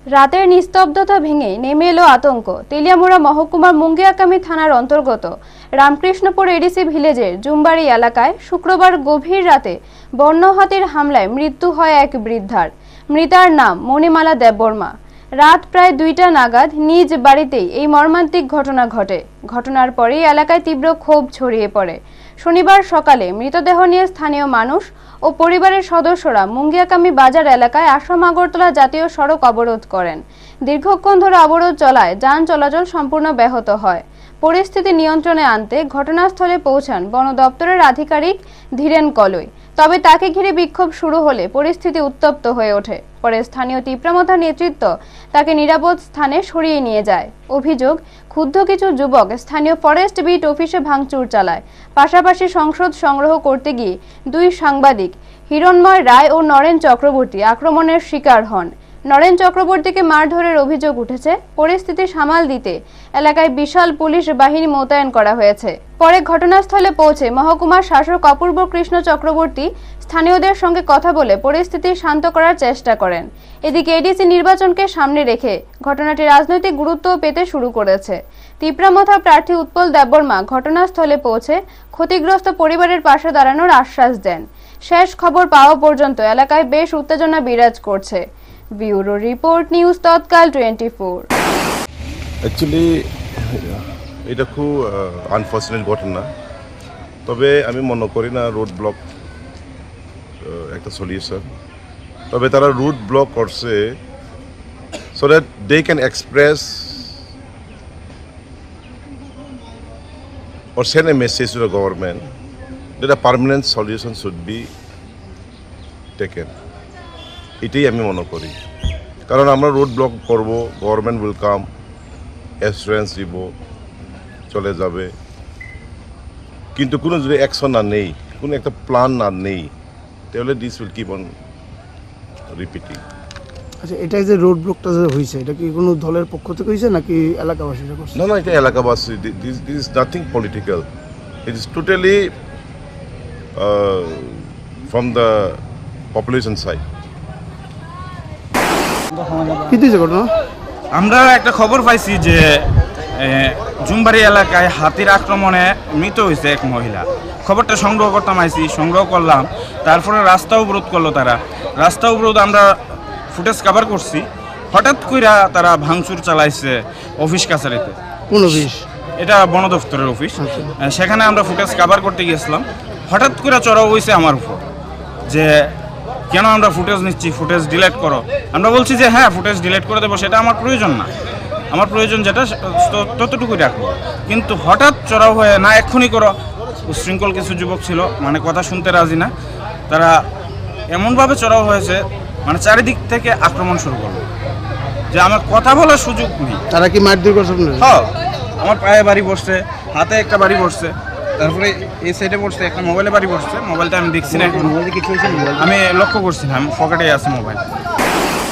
রাতের নিস্তব্ধতা ভেঙে নেমে এলো আতঙ্ক। তেলিয়ামুড়া মহকুমার মুঙ্গিয়াকামি থানার অন্তর্গত রামকৃষ্ণপুর এডিসি ভিলেজের জুমবাড়ি এলাকায় শুক্রবার গভীর রাতে বন্য হাতির হামলায় মৃত্যু হয় এক বৃদ্ধার। মৃতার নাম মণিমালা দেববর্মা। রাত প্রায় 2টা নাগাদ নিজ বাড়িতেই এই মর্মান্তিক ঘটনা ঘটে। ঘটনার পরেই এলাকায় তীব্র ক্ষোভ ছড়িয়ে পড়ে। শনিবার সকালে মৃতদেহ নিয়ে স্থানীয় মানুষ ও পরিবারের সদস্যরা মুঙ্গিয়াকামি বাজার এলাকায় আসাম আগরতলা জাতীয় সড়ক অবরোধ করেন। দীর্ঘক্ষণ ধরে অবরোধ চলায় যান চলাচল সম্পূর্ণ ব্যাহত হয়। পরিস্থিতি নিয়ন্ত্রণে আনতে ঘটনাস্থলে পৌঁছান বন দপ্তরের আধিকারিক ধীরেন কলই। তবে তাকে ঘিরে বিক্ষোভ শুরু হলে পরিস্থিতি উত্তপ্ত হয়ে ওঠে। পরে স্থানীয় তীব্রমাথার নেতৃত্ব তাকে নিরাপদ স্থানে সরিয়ে নিয়ে যায়। অভিযোগ, ক্ষুব্ধ কিছু যুবক স্থানীয় ফরেস্ট বিট অফিসে ভাঙচুর চালায়। পাশাপাশি সংসদ সংগ্রহ করতে গিয়ে 2 সাংবাদিক হিরণময় রায় ও নরেন চক্রবর্তী আক্রমণের শিকার হন। নরেন চক্রবর্তীকে মারধরের অভিযোগ উঠেছে। পরিস্থিতি সামাল দিতে এলাকায় বিশাল পুলিশ বাহিনী মোতায়েন করা হয়েছে। পরে ঘটনাস্থলে পৌঁছে মহকুমার শাসক অপূর্ব কৃষ্ণ চক্রবর্তী স্থানীয়দের সঙ্গে কথা বলে পরিস্থিতি শান্ত করার চেষ্টা করেন। এদিকে এডিসি নির্বাচনকে সামনে রেখে ঘটনাটি রাজনৈতিক গুরুত্ব পেতে শুরু করেছে। তীব্রমাথা প্রার্থী উৎপল দেববর্মা ঘটনাস্থলে পৌঁছে ক্ষতিগ্রস্ত পরিবারের পাশে দাঁড়ানোর আশ্বাস দেন। শেষ খবর পাওয়া পর্যন্ত এলাকায় বেশ উত্তেজনা বিরাজ করছে। ব্যুরো রিপোর্ট, নিউজ তৎকাল 24। অ্যাকচুয়ালি এটা খুব আনফর্চুনেট ঘটনা। তবে আমি মনে করি না রোড ব্লক একটা সলিউশন। তবে তারা রুট ব্লক করছে so that they can express or send a message to the government that a permanent solution should be taken. এটাই আমি মনে করি, কারণ আমরা রোড ব্লক করব, গভর্নমেন্ট উইল কাম, অ্যাসুরেন্স দিব, চলে যাবে, কিন্তু কোনো যদি অ্যাকশন না নেই, কোনো একটা প্ল্যান না নেই, তাহলে this will keep on repeating. আচ্ছা, এটা যে রোড ব্লকটা যে হয়েছে, এটা কি কোনো দলের পক্ষ থেকে হয়েছে নাকি এলাকাবাসীরা করছে? না, এটা এলাকাবাসী। This is nothing political. It is totally from the population side. কি দিয়েছে ঘটনা? আমরা একটা খবর পাইছি যে জুমবাড়ি এলাকায় হাতির আক্রমণে মৃত হয়েছে এক মহিলা। খবরটা সংগ্রহ করতাম সংগ্রহ করলাম। তারপরে রাস্তা অবরোধ করলো তারা। রাস্তা অবরোধ আমরা ফুটেজ কভার করছি। হঠাৎ কইরা তারা ভাঙচুর চালাইছে অফিস কাছারিতে। কোন অফিস? এটা বন দপ্তরের অফিস। সেখানে আমরা ফুটেজ কভার করতে গিয়েছিলাম। হঠাৎ করে চড়াও হয়েছে আমার উপর যে কেন আমরা ফুটেজ নিচ্ছি, ফুটেজ ডিলিট করো। আমরা বলছি যে হ্যাঁ, ফুটেজ ডিলিট করে দেবো, সেটা আমার প্রয়োজন না। আমার প্রয়োজন যেটা ততটুকুই রাখবো। কিন্তু হঠাৎ চড়াও হয়ে না এক্ষুনি করো। উশৃঙ্খল কিছু যুবক ছিল, মানে কথা শুনতে রাজি না। তারা এমনভাবে চড়াও হয়েছে, মানে চারিদিক থেকে আক্রমণ শুরু করলো যে আমার কথা বলার সুযোগ নেই। তারা কি মারধর করছে? হ্যাঁ, আমার পায়ে বাড়ি পড়ছে, হাতে একটা বাড়ি পড়ছে, তারপরে এই সাইডে পড়ছে, একটা মোবাইলে বাড়ি পড়ছে। মোবাইলটা আমি দেখছি না, আমি লক্ষ্য করছি না, আমি পকেটে আছে মোবাইল।